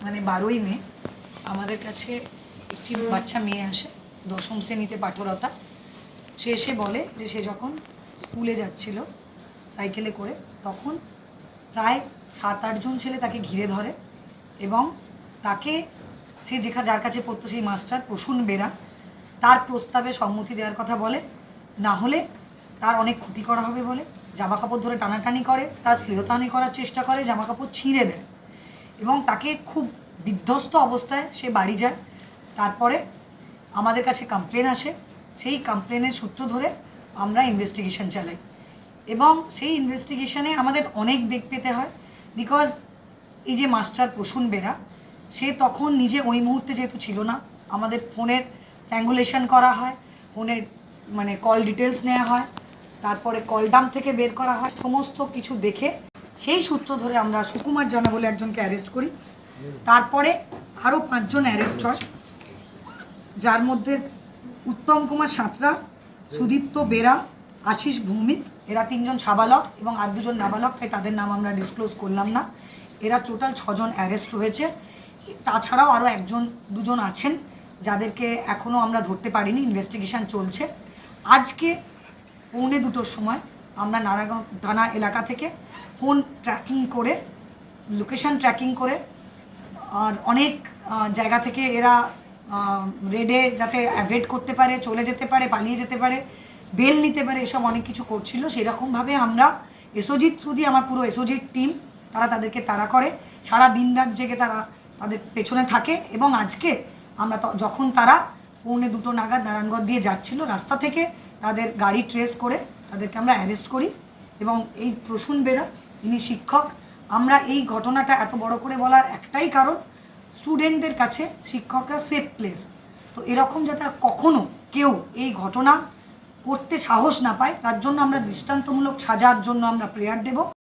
মানে 12ই মে আমাদের কাছে একটি বাচ্চা মেয়ে আসে, 10ম শ্রেণীতে পাঠরতা। সে এসে বলে যে সে যখন স্কুলে যাচ্ছিল সাইকেলে করে, তখন প্রায় 7-8 জন ছেলে তাকে ঘিরে ধরে এবং তাকে সে যার কাছে পড়তো সেই মাস্টার প্রসূন বেরা তার প্রস্তাবে সম্মতি দেওয়ার কথা বলে, না হলে তার অনেক ক্ষতি করা হবে বলে। জামা কাপড় ধরে টানাটানি করে, তার শ্লীলতাহানি করার চেষ্টা করে, জামা কাপড় ছিঁড়ে দেয় এবং তাকে খুব বিধ্বস্ত অবস্থায় সে বাড়ি যায়। তারপরে আমাদের কাছে কমপ্লেন আসে, সেই কমপ্লেনের সূত্র ধরে আমরা ইনভেস্টিগেশন চালাই এবং সেই ইনভেস্টিগেশনে আমাদের অনেক বেগ পেতে হয়। বিকজ এই যে মাস্টার প্রসূন বেরা, সে তখন নিজে ওই মুহূর্তে যেহেতু ছিল না, আমাদের ফোনের স্ট্র্যাঙ্গুলেশন করা হয়, ফোনের মানে কল ডিটেলস নেওয়া হয়, তারপরে কলডাম থেকে বের করা হয়, সমস্ত কিছু দেখে সেই সূত্র ধরে আমরা সুকুমার জানা বলে একজনকে অ্যারেস্ট করি। তারপরে আরও 5 জন অ্যারেস্ট হয়, যার মধ্যে উত্তম কুমার সাঁতরা, সুদীপ্ত বেরা, আশিস ভৌমিক, এরা 3 জন সাবালক এবং আর 2 জন নাবালক, তাই তাদের নাম আমরা ডিসক্লোজ করলাম না। এরা টোটাল 6 জন অ্যারেস্ট হয়েছে। তাছাড়াও আরও 1-2 জন আছেন যাদেরকে এখনও আমরা ধরতে পারিনি, ইনভেস্টিগেশন চলছে। আজকে 1:45-র সময় আমরা নারায়ণগঞ্জ থানা এলাকা থেকে ফোন ট্র্যাকিং করে, লোকেশন ট্র্যাকিং করে, আর অনেক জায়গা থেকে এরা রেডে যাতে অ্যাভয়েড করতে পারে, চলে যেতে পারে, পালিয়ে যেতে পারে, বেল নিতে পারে, এসব অনেক কিছু করছিল। সেরকমভাবে আমরা এসওজির থ্রু দিয়ে, আমার পুরো এসওজির টিম, তারা তাদেরকে তাড়া করে, সারা দিন রাত জেগে তারা তাদের পেছনে থাকে এবং আজকে আমরা যখন তারা 1:45 নাগাদ নারায়ণগঞ্জ দিয়ে যাচ্ছিল, রাস্তা থেকে তাদের গাড়ি ট্রেস করে তাদেরকে আমরা অ্যারেস্ট করি। এবং এই প্রসূন বেরা, ইনি শিক্ষক। আমরা এই ঘটনাটা এত বড় করে বলার একটাই কারণ, স্টুডেন্টদের কাছে শিক্ষকরা সেফ প্লেস। তো এরকম যাতে আর কখনো কেউ এই ঘটনা করতে সাহস না পায়, তার জন্য আমরা দৃষ্টান্তমূলক সাজার জন্য আমরা প্রেয়ার দেব।